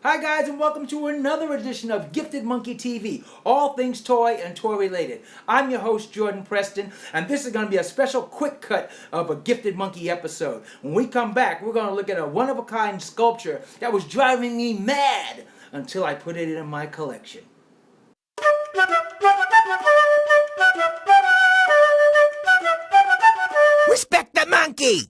Hi guys, and welcome to another edition of Gifted Monkey TV, all things toy and toy related. I'm your host Jordan Preston, and this is going to be a special quick cut of a Gifted Monkey episode. When we come back, we're going to look at a one-of-a-kind sculpture that was driving me mad until I put it in my collection. Respect the monkey!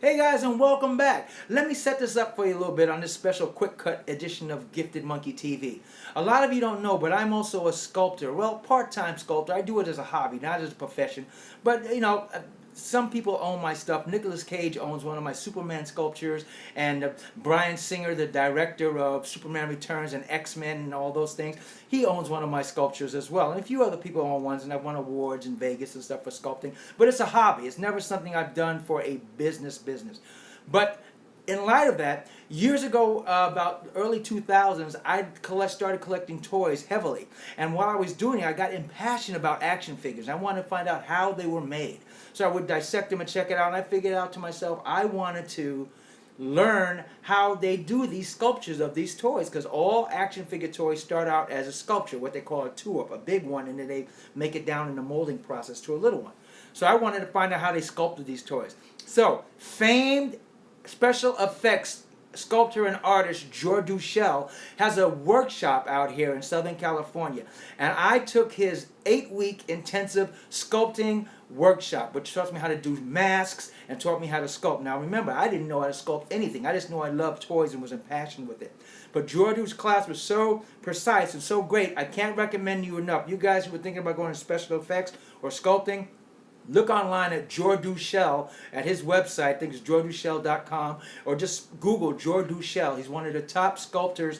Hey guys, and welcome back. Let me set this up for you a little bit on this special quick cut edition of Gifted Monkey TV. A lot of you don't know, but I'm also a sculptor. Well, part-time sculptor. I do it as a hobby, not as a profession. But, some people own my stuff. Nicolas Cage owns one of my Superman sculptures, and Bryan Singer, the director of Superman Returns and X-Men and all those things, he owns one of my sculptures as well. And a few other people own ones, and I've won awards in Vegas and stuff for sculpting. But it's a hobby. It's never something I've done for a business. But in light of that, years ago, about early 2000s, I started collecting toys heavily. And while I was doing it, I got impassioned about action figures. I wanted to find out how they were made. So I would dissect them and check it out, and I figured out to myself I wanted to learn how they do these sculptures of these toys, because all action figure toys start out as a sculpture, what they call a two-up, a big one, and then they make it down in the molding process to a little one. So I wanted to find out how they sculpted these toys. So, famed special effects sculptor and artist Jordan Preston has a workshop out here in Southern California, and I took his 8-week intensive sculpting workshop, which taught me how to do masks and taught me how to sculpt. Now remember, I didn't know how to sculpt anything. I just knew I loved toys and was impassioned with it. But Jordan's class was so precise and so great, I can't recommend you enough. You guys who were thinking about going to special effects or sculpting, look online at Jordan Preston at his website. I think it's jordanpreston.com, or just Google Jordan Preston. He's one of the top sculptors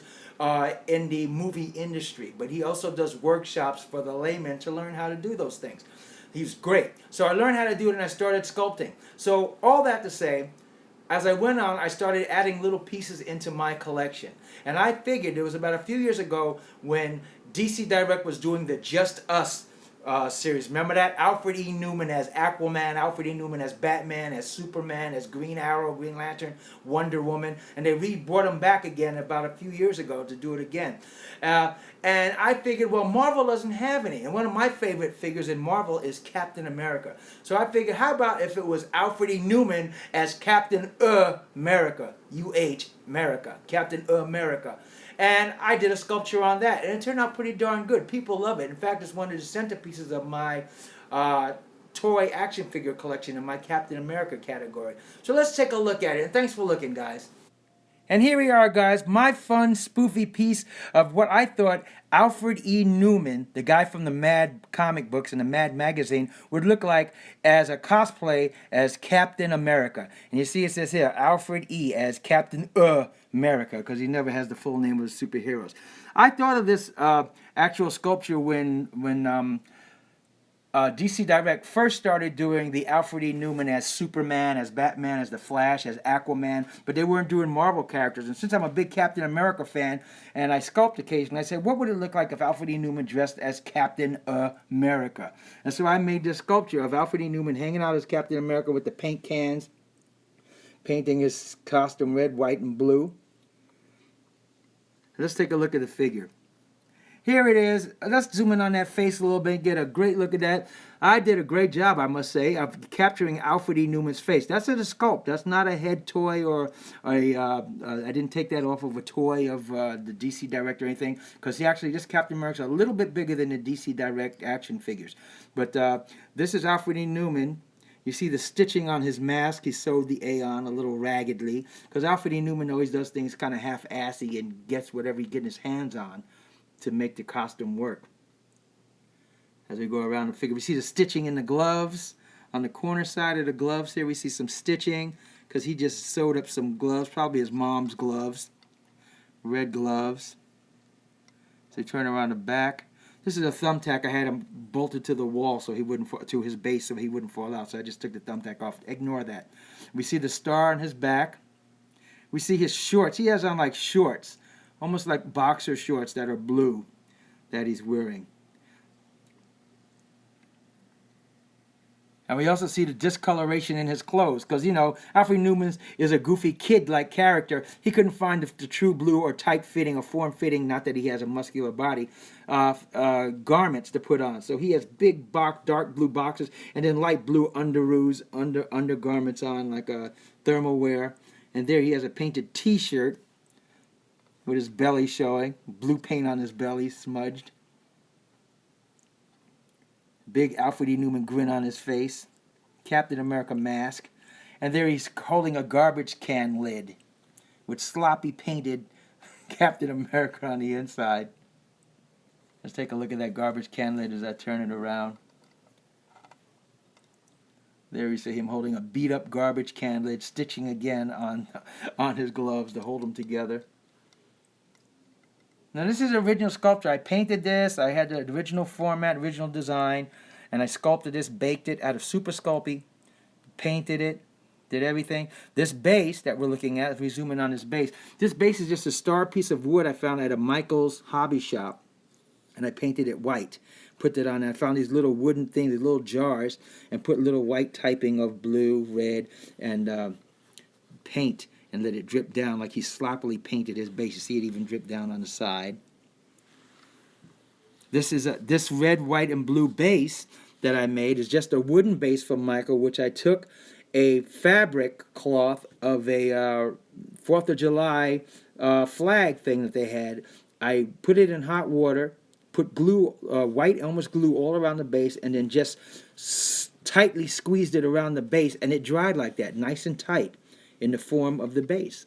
in the movie industry, but he also does workshops for the layman to learn how to do those things. He's great. So I learned how to do it, and I started sculpting. So all that to say, as I went on, I started adding little pieces into my collection. And I figured it was about a few years ago when DC Direct was doing the Just Us series. Remember that? Alfred E. Neuman as Aquaman, Alfred E. Neuman as Batman, as Superman, as Green Arrow, Green Lantern, Wonder Woman, and they brought them back again about a few years ago to do it again. And I figured, well, Marvel doesn't have any, and one of my favorite figures in Marvel is Captain America. So I figured, how about if it was Alfred E. Neuman as Captain America, U-H, America, Captain America. And I did a sculpture on that, and it turned out pretty darn good. People love it. In fact, it's one of the centerpieces of my toy action figure collection in my Captain America category. So let's take a look at it, and thanks for looking, guys. And here we are, guys, my fun, spoofy piece of what I thought Alfred E. Neuman, the guy from the Mad comic books and the Mad magazine, would look like as a cosplay as Captain America. And you see it says here, Alfred E. as Captain America, because he never has the full name of the superheroes. I thought of this actual sculpture when DC Direct first started doing the Alfred E. Neuman as Superman, as Batman, as The Flash, as Aquaman, but they weren't doing Marvel characters. And since I'm a big Captain America fan, and I sculpt occasionally, I said, what would it look like if Alfred E. Neuman dressed as Captain America? And so I made this sculpture of Alfred E. Neuman hanging out as Captain America with the paint cans, painting his costume red, white, and blue. Let's take a look at the figure. Here it is. Let's zoom in on that face a little bit and get a great look at that. I did a great job, I must say, of capturing Alfred E. Neuman's face. That's a sculpt. That's not a head toy or I didn't take that off of a toy of the DC Direct or anything, because he actually, this Captain America's a little bit bigger than the DC Direct action figures. But this is Alfred E. Neuman. You see the stitching on his mask. He sewed the A on a little raggedly, because Alfred E. Neuman always does things kind of half-assy and gets whatever he gets his hands on to make the costume work. As we go around the figure, we see the stitching in the gloves. On the corner side of the gloves here, we see some stitching, because he just sewed up some gloves, probably his mom's gloves, red gloves. So you turn around the back. This is a thumbtack I had him bolted to the wall so he wouldn't fall, to his base so he wouldn't fall out. So I just took the thumbtack off. Ignore that. We see the star on his back. We see his shorts. He has on like shorts, almost like boxer shorts that are blue that he's wearing. And we also see the discoloration in his clothes. Because, you know, Alfred Neuman is a goofy kid-like character. He couldn't find the true blue or tight-fitting or form-fitting, not that he has a muscular body, garments to put on. So he has big, dark blue boxes and then light blue underoos, undergarments on, like a thermal wear. And there he has a painted T-shirt with his belly showing. Blue paint on his belly, smudged. Big Alfred E. Neuman grin on his face. Captain America mask. And there he's holding a garbage can lid with sloppy painted Captain America on the inside. Let's take a look at that garbage can lid as I turn it around. There you see him holding a beat up garbage can lid, stitching again on his gloves to hold them together. Now this is original sculpture. I painted this. I had the original format, original design, and I sculpted this, baked it out of Super Sculpey, painted it, did everything. This base that we're looking at, if we zoom in on this base is just a star piece of wood I found at a Michael's hobby shop, and I painted it white. Put that on. I found these little wooden things, these little jars, and put little white typing of blue, red, and paint, and let it drip down like he sloppily painted his base. You see it even drip down on the side. This red, white, and blue base that I made is just a wooden base from Michael, which I took a fabric cloth of a 4th of July flag thing that they had. I put it in hot water, put glue, white Elmer's glue all around the base, and then just tightly squeezed it around the base, and it dried like that, nice and tight, in the form of the base.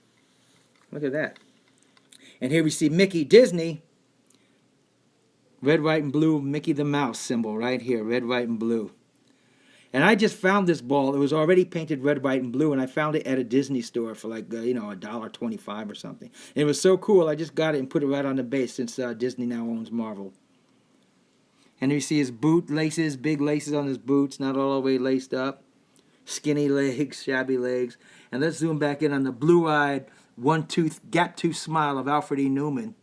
Look at that. And here we see Mickey Disney. Red, white, and blue Mickey the Mouse symbol right here. Red, white, and blue. And I just found this ball. It was already painted red, white, and blue, and I found it at a Disney store for like, $1.25 or something. And it was so cool, I just got it and put it right on the base since Disney now owns Marvel. And you see his boot laces, big laces on his boots, not all the way laced up. Skinny legs, shabby legs. And let's zoom back in on the blue-eyed, one-tooth, gap-tooth smile of Alfred E. Neuman.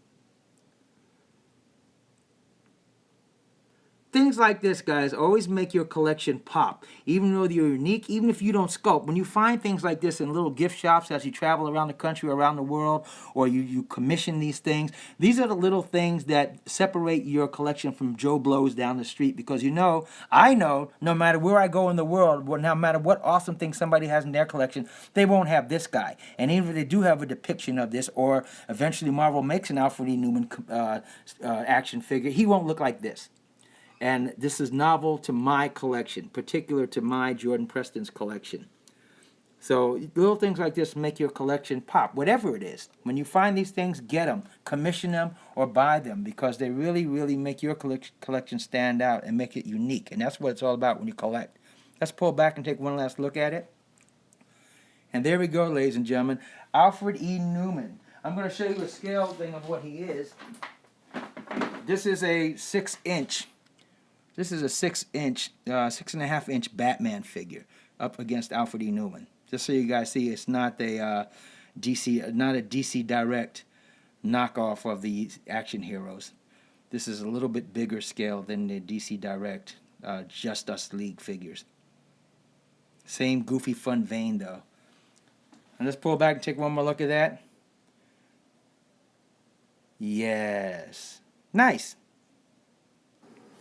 Things like this, guys, always make your collection pop. Even though you're unique, even if you don't sculpt, when you find things like this in little gift shops as you travel around the country, around the world, or you commission these things, these are the little things that separate your collection from Joe Blows down the street. Because I know, no matter where I go in the world, no matter what awesome thing somebody has in their collection, they won't have this guy. And even if they do have a depiction of this, or eventually Marvel makes an Alfred E. Neuman action figure, he won't look like this. And this is novel to my collection, particular to my Jordan Preston's collection. So little things like this make your collection pop, whatever it is. When you find these things, get them, commission them, or buy them, because they really, really make your collection stand out and make it unique. And that's what it's all about when you collect. Let's pull back and take one last look at it. And there we go, ladies and gentlemen. Alfred E. Neuman. I'm going to show you a scale thing of what he is. This is a 6-inch. This is a 6.5-inch Batman figure up against Alfred E. Neuman. Just so you guys see, it's not a DC Direct knockoff of the action heroes. This is a little bit bigger scale than the DC Direct Just Us League figures. Same goofy fun vein though. And let's pull back and take one more look at that. Yes. Nice.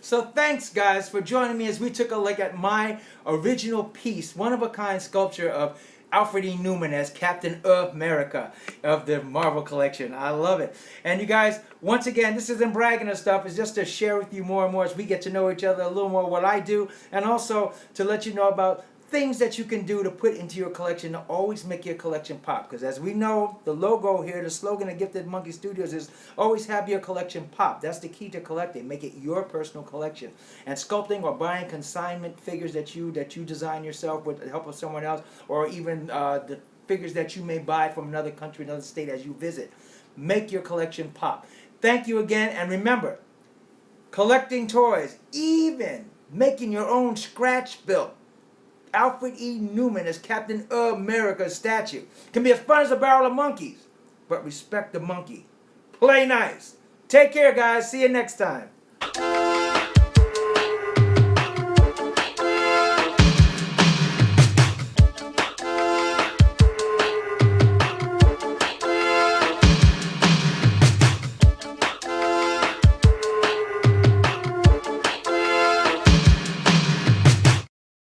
So thanks, guys, for joining me as we took a look at my original piece, one-of-a-kind sculpture of Alfred E. Neuman as Captain America of the Marvel collection. I love it. And you guys, once again, this isn't bragging or stuff. It's just to share with you more and more as we get to know each other a little more, what I do, and also to let you know about things that you can do to put into your collection to always make your collection pop. Because as we know, the logo here, the slogan of Gifted Monkey Studios is always have your collection pop. That's the key to collecting. Make it your personal collection. And sculpting or buying consignment figures that you design yourself with the help of someone else, or even the figures that you may buy from another country, another state as you visit. Make your collection pop. Thank you again, and remember, collecting toys, even making your own scratch-built Alfred E. Neuman as Captain America statue can be as fun as a barrel of monkeys, but respect the monkey. Play nice. Take care, guys. See you next time.